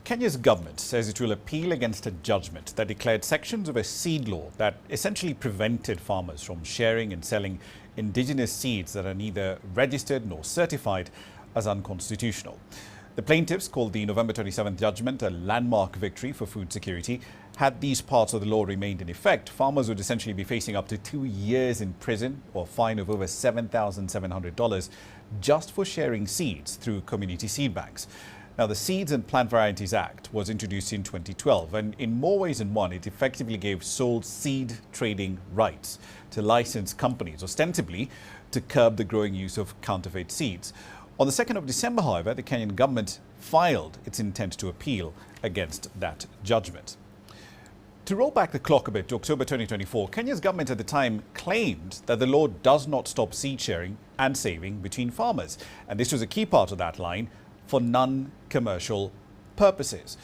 Kenya's government says it will appeal against a judgment that declared sections of a seed law that essentially prevented farmers from sharing and selling indigenous seeds that are neither registered nor certified as unconstitutional. The plaintiffs called the November 27th judgment a landmark victory for food security. Had these parts of the law remained in effect, farmers would essentially be facing up to 2 years in prison or a fine of over $7,700 just for sharing seeds through community seed banks. Now, the Seeds and Plant Varieties Act was introduced in 2012, and in more ways than one, it effectively gave sole seed trading rights to licensed companies, ostensibly to curb the growing use of counterfeit seeds. On the 2nd of December, however, the Kenyan government filed its intent to appeal against that judgment. To roll back the clock a bit to October 2024, Kenya's government at the time claimed that the law does not stop seed sharing and saving between farmers. And this was a key part of that line: for non-commercial purposes.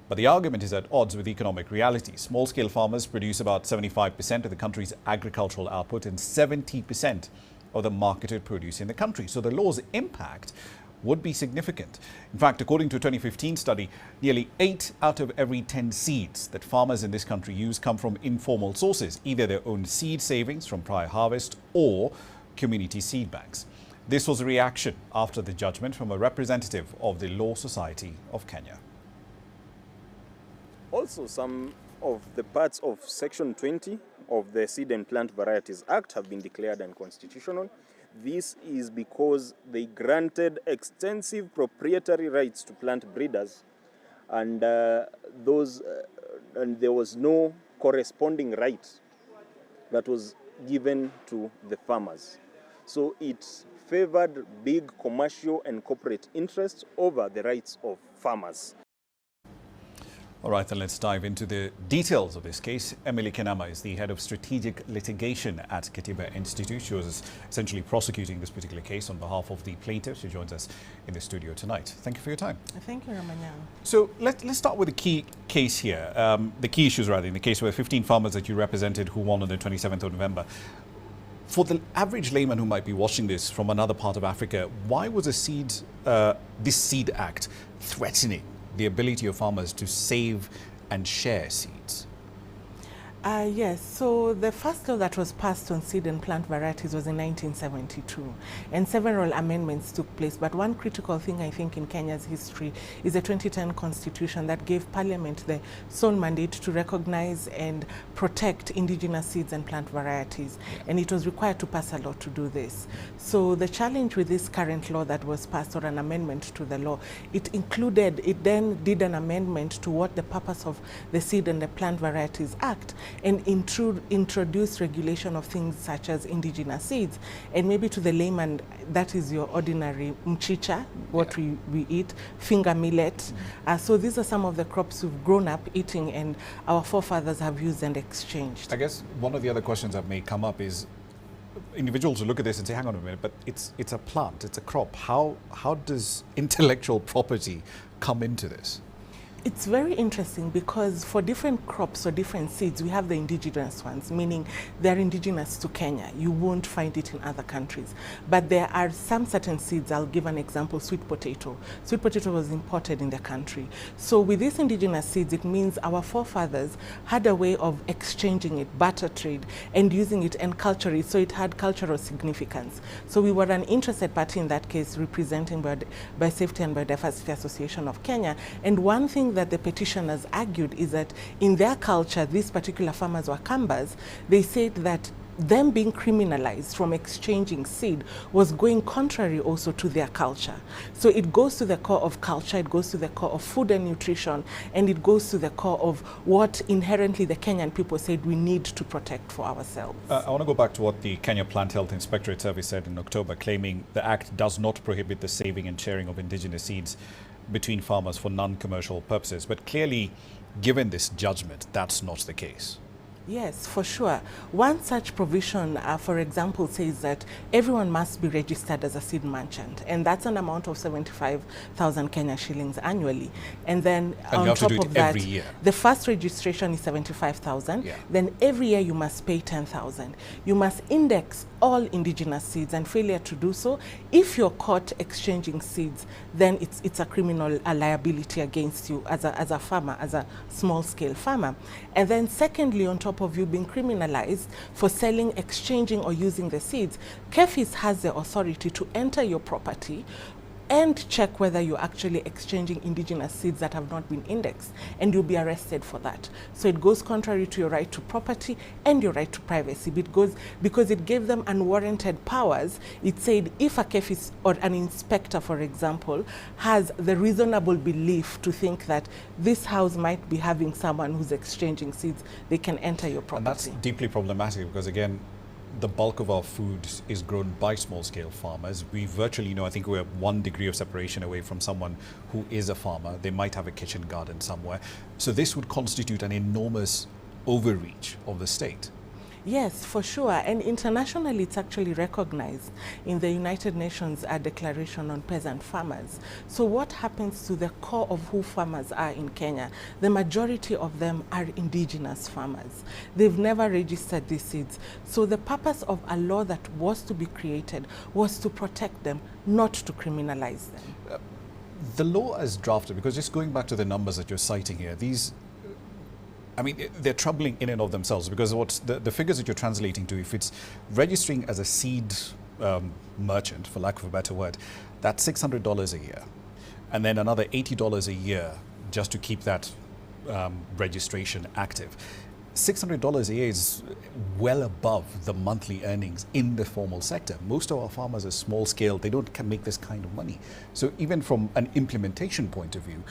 But the argument is at odds with economic reality. Small-scale farmers produce about 75% of the country's agricultural output and 70% of the marketed produce in the country. So the law's impact would be significant. In fact, according to a 2015 study, nearly 8 out of every 10 seeds that farmers in this country use come from informal sources, either their own seed savings from prior harvest or community seed banks. This was a reaction after the judgment from a representative of the Law Society of Kenya. Also, some of the parts of Section 20 of the Seed and Plant Varieties Act have been declared unconstitutional. This is because they granted extensive proprietary rights to plant breeders, and there was no corresponding right that was given to the farmers. So it favored big commercial and corporate interests over the rights of farmers. All right, then let's dive into the details of this case. Emily Kenama is the head of strategic litigation at Katiba Institute. She was essentially prosecuting this particular case on behalf of the plaintiff. She joins us in the studio tonight. Thank you for your time. Thank you, Ramanyan. So let's start with the key case here, the key issues rather, in the case where 15 farmers that you represented who won on the 27th of November. For the average layman who might be watching this from another part of Africa, why was this Seed Act threatening the ability of farmers to save and share seeds? Yes, so the first law that was passed on seed and plant varieties was in 1972, and several amendments took place. But one critical thing, I think, in Kenya's history is the 2010 Constitution that gave Parliament the sole mandate to recognize and protect indigenous seeds and plant varieties, and it was required to pass a law to do this. So the challenge with this current law that was passed, or an amendment to the law, it then did an amendment to what the purpose of the Seed and the Plant Varieties Act, and introduce regulation of things such as indigenous seeds. And maybe to the layman, that is your ordinary mchicha, what we eat, finger millet. So these are some of the crops we've grown up eating and our forefathers have used and exchanged. I guess one of the other questions that may come up is individuals who look at this and say, hang on a minute, but it's a plant, it's a crop. How does intellectual property come into this? It's very interesting because for different crops or different seeds, we have the indigenous ones, meaning they're indigenous to Kenya. You won't find it in other countries. But there are some certain seeds. I'll give an example: sweet potato. Sweet potato was imported in the country. So with these indigenous seeds, it means our forefathers had a way of exchanging it, barter trade, and using it and culture it, so it had cultural significance. So we were an interested party in that case, representing Biosafety and Biodiversity Association of Kenya. And one thing that the petitioners argued is that in their culture, these particular farmers were Kambas. They said that them being criminalized from exchanging seed was going contrary also to their culture. So it goes to the core of culture, it goes to the core of food and nutrition, and it goes to the core of what inherently the Kenyan people said we need to protect for ourselves. I want to go back to what the Kenya Plant Health Inspectorate Service said in October, claiming the Act does not prohibit the saving and sharing of indigenous seeds between farmers for non-commercial purposes. But clearly, given this judgment, that's not the case. Yes, for sure. One such provision, for example, says that everyone must be registered as a seed merchant, and that's an amount of 75,000 Kenya shillings annually. And then And you on have to top do it of that, every year. the first registration is 75,000. Yeah. Then every year you must pay 10,000. You must index all indigenous seeds, and failure to do so, if you're caught exchanging seeds, then it's a criminal liability against you as a farmer, as a small-scale farmer. And then secondly, on top of you being criminalized for selling, exchanging, or using the seeds, KEFIS has the authority to enter your property and check whether you're actually exchanging indigenous seeds that have not been indexed, and you'll be arrested for that. So it goes contrary to your right to property and your right to privacy, because it gave them unwarranted powers. It said if a KEFIS or an inspector, for example, has the reasonable belief to think that this house might be having someone who's exchanging seeds, they can enter your property. And that's deeply problematic because, again, the bulk of our food is grown by small-scale farmers. We virtually know, I think we're 1 degree of separation away from someone who is a farmer. They might have a kitchen garden somewhere. So this would constitute an enormous overreach of the state. Yes, for sure. And internationally, it's actually recognized in the United Nations Declaration on Peasant Farmers. So what happens to the core of who farmers are in Kenya? The majority of them are indigenous farmers. They've never registered these seeds. So the purpose of a law that was to be created was to protect them, not to criminalize them. The law as drafted, because just going back to the numbers that you're citing here, they're troubling in and of themselves, because what's the figures that you're translating to, if it's registering as a seed merchant, for lack of a better word, that's $600 a year. And then another $80 a year just to keep that registration active. $600 a year is well above the monthly earnings in the formal sector. Most of our farmers are small scale. They don't make this kind of money. So even from an implementation point of view,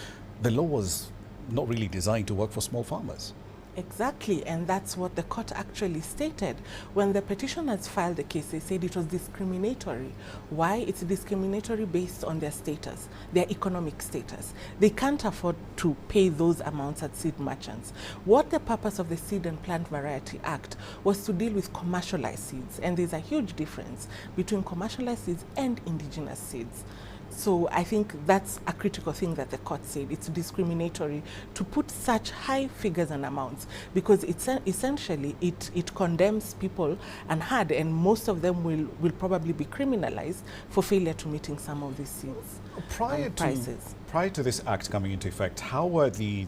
the law was not really designed to work for small farmers. Exactly, and that's what the court actually stated. When the petitioners filed the case, they said it was discriminatory. Why? It's discriminatory based on their status, their economic status. They can't afford to pay those amounts at seed merchants. What the purpose of the Seed and Plant Variety Act was to deal with commercialized seeds, and there's a huge difference between commercialized seeds and indigenous seeds. So I think that's a critical thing that the court said. It's discriminatory to put such high figures and amounts, because it's essentially it condemns people and most of them will probably be criminalized for failure to meeting some of these seeds prices. Prior to this act coming into effect, how were the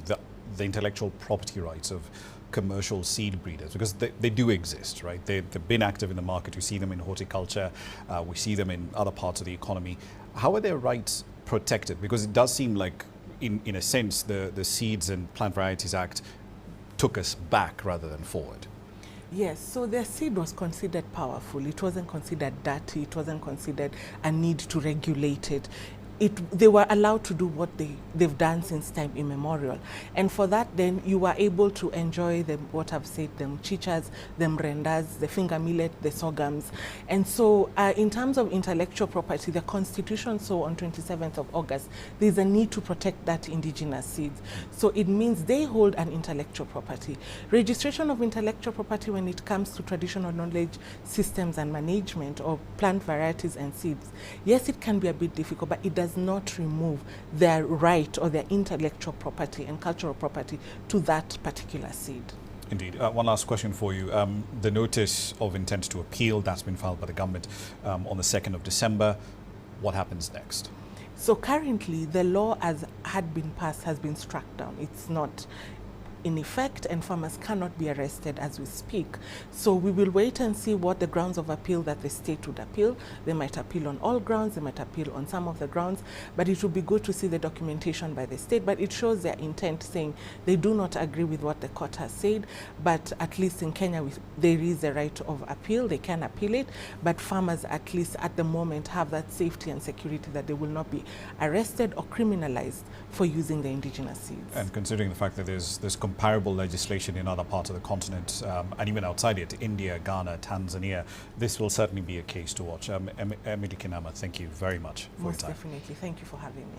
intellectual property rights of commercial seed breeders? Because they do exist, right? They've been active in the market. We see them in horticulture. We see them in other parts of the economy. How are their rights protected? Because it does seem like, in a sense, the Seeds and Plant Varieties Act took us back rather than forward. Yes, so their seed was considered powerful. It wasn't considered dirty. It wasn't considered a need to regulate it. They were allowed to do what they've done since time immemorial. And for that, then you were able to enjoy them, what I've said, them chichas, them rendas, the finger millet, the sorghums. And so in terms of intellectual property, the Constitution saw on 27th of August, there's a need to protect that indigenous seeds. So it means they hold an intellectual property. Registration of intellectual property when it comes to traditional knowledge systems and management of plant varieties and seeds, yes, it can be a bit difficult, but it does not remove their right or their intellectual property and cultural property to that particular seed. Indeed. One last question for you. The notice of intent to appeal that's been filed by the government on the 2nd of December, what happens next? So currently the law as had been passed has been struck down. It's not in effect, and farmers cannot be arrested as we speak. So we will wait and see what the grounds of appeal that the state would appeal. They might appeal on all grounds, they might appeal on some of the grounds, but it would be good to see the documentation by the state. But it shows their intent, saying they do not agree with what the court has said, but at least in Kenya there is a right of appeal, they can appeal it, but farmers at least at the moment have that safety and security that they will not be arrested or criminalized for using the indigenous seeds. And considering the fact that there's comparable legislation in other parts of the continent and even outside it, India, Ghana, Tanzania, this will certainly be a case to watch. Emily Kinama, thank you very much for your time. Most definitely. Thank you for having me.